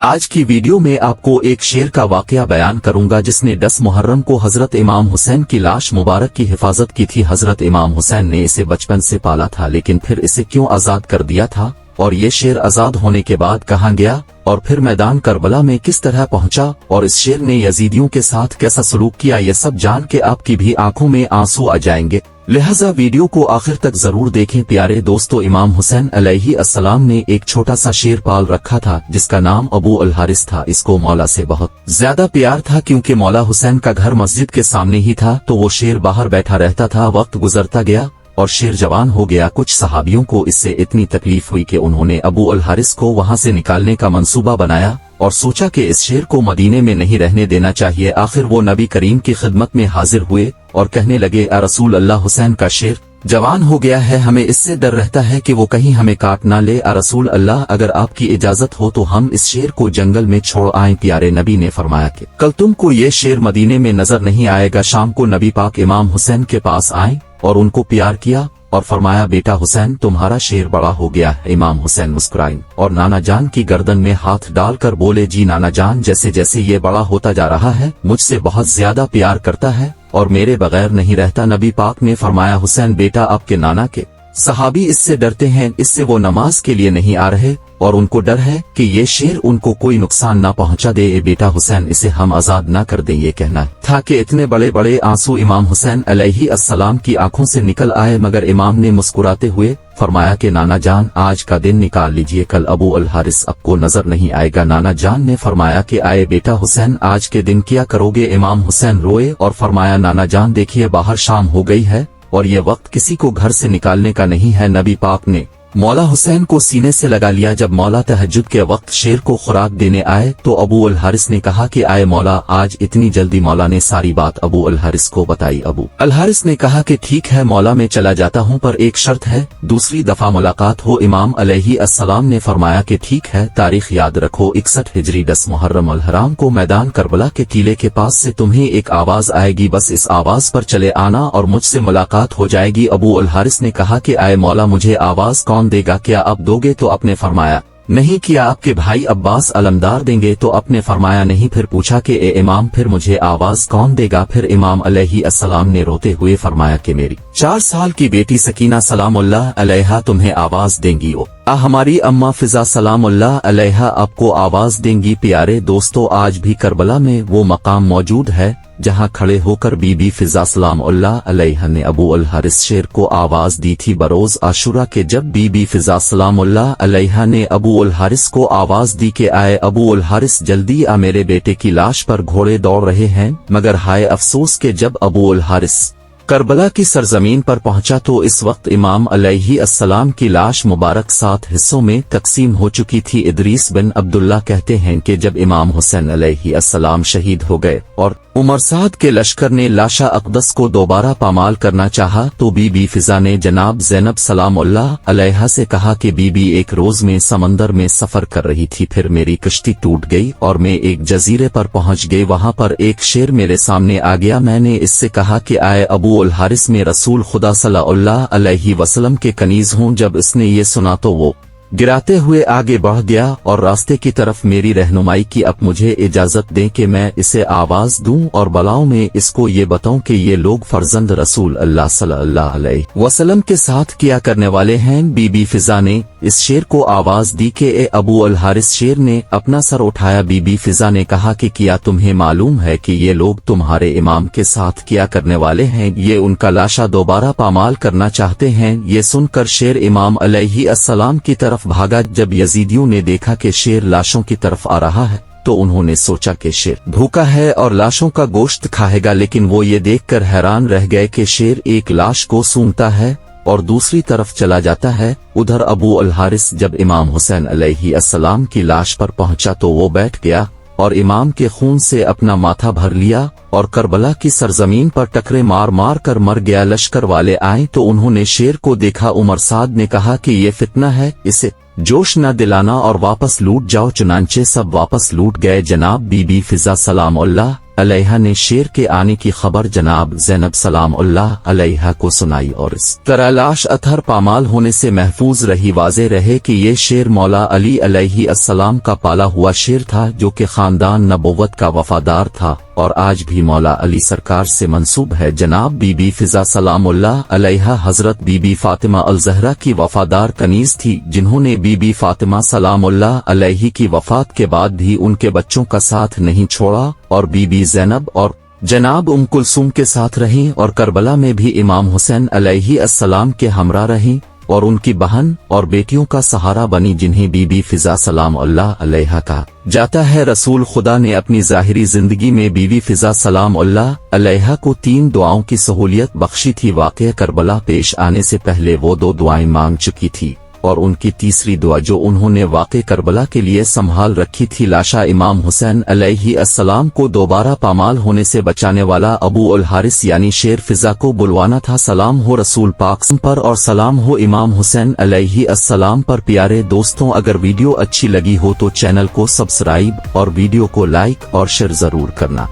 आज की वीडियो में आपको एक शेर का वाकया बयान करूंगा जिसने 10 मुहर्रम को हजरत इमाम हुसैन की लाश मुबारक की हिफाजत की थी। हजरत इमाम हुसैन ने इसे बचपन से पाला था, लेकिन फिर इसे क्यों आजाद कर दिया था और ये शेर आजाद होने के बाद कहाँ गया और फिर मैदान करबला में किस तरह पहुंचा और इस शेर ने यजीदियों के साथ कैसा सलूक किया, ये सब जान के आपकी भी आंखों में आंसू आ जाएंगे। लिहाजा वीडियो को आखिर तक जरूर देखें। प्यारे दोस्तों, इमाम हुसैन अलैहि अस्सलाम ने एक छोटा सा शेर पाल रखा था जिसका नाम अबू अल हारिस था। इसको मौला से बहुत ज्यादा प्यार था क्योंकि मौला हुसैन का घर मस्जिद के सामने ही था, तो वो शेर बाहर बैठा रहता था। वक्त गुजरता गया और शेर जवान हो गया। कुछ सहाबियों को इससे इतनी तकलीफ हुई कि उन्होंने अबू अल हारिस को वहां से निकालने का मंसूबा बनाया और सोचा कि इस शेर को मदीने में नहीं रहने देना चाहिए। आखिर वो नबी करीम की खिदमत में हाजिर हुए और कहने लगे, ए रसूल अल्लाह, हुसैन का शेर जवान हो गया है, हमें इससे डर रहता है कि वो कहीं हमें काट ना ले। ए रसूल अल्लाह, अगर आपकी इजाजत हो तो हम इस शेर को जंगल में छोड़ आए। प्यारे नबी ने फरमाया कि कल तुमको ये शेर मदीने में नजर नहीं आएगा। शाम को नबी पाक इमाम हुसैन के पास आए और उनको प्यार किया और फरमाया, बेटा हुसैन, तुम्हारा शेर बड़ा हो गया है। इमाम हुसैन मुस्कुराए और नाना जान की गर्दन में हाथ डालकर बोले, जी नाना जान, जैसे जैसे ये बड़ा होता जा रहा है मुझसे बहुत ज्यादा प्यार करता है और मेरे बगैर नहीं रहता। नबी पाक ने फरमाया, हुसैन बेटा, आपके नाना के सहाबी इससे डरते हैं, इससे वो नमाज के लिए नहीं आ रहे और उनको डर है कि ये शेर उनको कोई नुकसान ना पहुंचा दे। ए बेटा हुसैन, इसे हम आजाद ना कर दें। ये कहना था कि इतने बड़े बड़े आंसू इमाम हुसैन अलैहि अस्सलाम की आंखों से निकल आए, मगर इमाम ने मुस्कुराते हुए फरमाया कि नाना जान, आज का दिन निकाल लीजिए, कल अबू अल हारिस आपको नजर नहीं आएगा। नाना जान ने फरमाया कि आए बेटा हुसैन, आज के दिन क्या करोगे। इमाम हुसैन रोए और फरमाया, नाना जान देखिए, बाहर शाम हो गई है और ये वक्त किसी को घर से निकालने का नहीं है। नबी पाक ने मौला हुसैन को सीने से लगा लिया। जब मौला तहज्जुद के वक्त शेर को खुराक देने आए तो अबू अल हारिस ने कहा कि आए मौला, आज इतनी जल्दी। मौला ने सारी बात अबू अल हारिस को बताई। अबू अल हारिस ने कहा कि ठीक है मौला, मैं चला जाता हूं, पर एक शर्त है, दूसरी दफा मुलाकात हो। इमाम अलैहि अस्सलाम ने फरमाया कि ठीक है, तारीख याद रखो, 61 हिजरी 10 मुहर्रम अल हराम को मैदान करबला के टीले के पास से तुम्हें एक आवाज आएगी, बस इस आवाज पर चले आना और मुझसे मुलाकात हो जाएगी। अबू अल हारिस ने कहा कि आए मौला, मुझे आवाज कौन देगा, क्या आप दोगे। तो आपने फरमाया नहीं। किया आपके भाई अब्बास अलमदार देंगे। तो आपने फरमाया नहीं। फिर पूछा कि ए इमाम, फिर मुझे आवाज कौन देगा। फिर इमाम अलैहि अस्सलाम ने रोते हुए फरमाया कि मेरी 4 साल की बेटी सकीना सलामुल्लाह अलैहा तुम्हें आवाज देंगी। हमारी अम्मा फिजा सलामुल्लाह अलैहा आपको आवाज देंगी। प्यारे दोस्तों, आज भी करबला में वो मकाम मौजूद है जहां खड़े होकर बीबी फिजा सलामुल्लाह अलैहा ने अबू अल हारिस शेर को आवाज दी थी बरोज आशुरा के, जब बीबी फिजा सलामुल्लाह अलैहा ने अबू अल हारिस को आवाज दी कि आए अबू अल हारिस, जल्दी आ, मेरे बेटे की लाश पर घोड़े दौड़ रहे हैं। मगर हाय अफसोस के जब अबू अल हारिस करबला की सरजमीन पर पहुंचा तो इस वक्त इमाम अलैहि अस्सलाम की लाश मुबारक 7 हिस्सों में तकसीम हो चुकी थी। इदरीस बिन अब्दुल्ला कहते हैं कि जब इमाम हुसैन अलैहि अस्सलाम शहीद हो गए और उमर साद के लश्कर ने लाशा अक़दस को दोबारा पामाल करना चाहा तो बीबी फिजा ने जनाब ज़ैनब सलामुल्लाह अलैहा से कहा कि बीबी, एक रोज में समंदर में सफर कर रही थी, फिर मेरी कश्ती टूट गई और मैं एक जजीरे पर पहुंच गई। वहां पर एक शेर मेरे सामने आ गया। मैंने इससे कहा कि आए अबू अल हारिस, में रसूल खुदा सल्लल्लाहु अलैहि वसल्लम के कनीज हूं। जब इसने ये सुना तो वो गिराते हुए आगे बढ़ गया और रास्ते की तरफ मेरी रहनुमाई की। अब मुझे इजाजत दें कि मैं इसे आवाज दूं और बलाओं में इसको ये बताऊं कि ये लोग फर्जंद रसूल अल्लाह सल्लल्लाहु अलैहि वसल्लम के साथ किया करने वाले हैं। बीबी फिजा ने इस शेर को आवाज दी कि ए अबू अल हारिस। शेर ने अपना सर उठाया। बीबी फिजा ने कहा कि क्या तुम्हें मालूम है कि ये लोग तुम्हारे इमाम के साथ किया करने वाले हैं, ये उनका लाशा दोबारा पामाल करना चाहते हैं। ये सुनकर शेर इमाम अलैहि अस्सलाम की तरफ भागा। जब यजीदियों ने देखा कि शेर लाशों की तरफ आ रहा है तो उन्होंने सोचा कि शेर भूखा है और लाशों का गोश्त खाएगा, लेकिन वो ये देखकर हैरान रह गए कि शेर एक लाश को सूंघता है और दूसरी तरफ चला जाता है। उधर अबू अल हारिस जब इमाम हुसैन अलैहि अस्सलाम की लाश पर पहुंचा तो वो बैठ गया और इमाम के खून से अपना माथा भर लिया और करबला की सरजमीन पर टकरे मार मार कर मर गया। लश्कर वाले आए तो उन्होंने शेर को देखा। उमर साद ने कहा कि ये फितना है, इसे जोश न दिलाना और वापस लूट जाओ। चुनांचे सब वापस लूट गए। जनाब बीबी फिजा सलामुल्लाह अलैहा ने शेर के आने की खबर जनाब ज़ैनब सलाम अल्लाह अलैहा को सुनाई और इस तरह लाश अतहर पामाल होने से महफूज रही। वाज़े रहे कि ये शेर मौला अली अलैहि अस्सलाम का पाला हुआ शेर था जो कि खानदान नबुव्वत का वफादार था और आज भी मौला अली सरकार से मंसूब है। जनाब बीबी फिजा सलामुल्लाह अलैहा हजरत बीबी फातिमा अल ज़हरा की वफादार कनीज थी, जिन्होंने बीबी फातिमा सलामुल्लाह अलैही की वफात के बाद भी उनके बच्चों का साथ नहीं छोड़ा और बीबी ज़ैनब और जनाब उम कुलसूम के साथ रहीं और करबला में भी इमाम हुसैन अलैहि अस्सलाम के हमरा रहीं और उनकी बहन और बेटियों का सहारा बनी, जिन्हें बीबी फिजा सलाम अल्लाह अलैहा कहा जाता है। रसूल खुदा ने अपनी ज़ाहिरी जिंदगी में बीबी फिजा सलाम अल्लाह अलैहा को 3 दुआओं की सहूलियत बख्शी थी। वाक़या करबला पेश आने से पहले वो 2 दुआएं मांग चुकी थी और उनकी तीसरी दुआ जो उन्होंने वाक़े करबला के लिए संभाल रखी थी, लाशा इमाम हुसैन अलैहि अस्सलाम को दोबारा पामाल होने से बचाने वाला अबू उल हारिस यानी शेर फिजा को बुलवाना था। सलाम हो रसूल पाक पर और सलाम हो इमाम हुसैन अलैहि अस्सलाम पर। प्यारे दोस्तों, अगर वीडियो अच्छी लगी हो तो चैनल को सब्सक्राइब और वीडियो को लाइक और शेयर जरूर करना।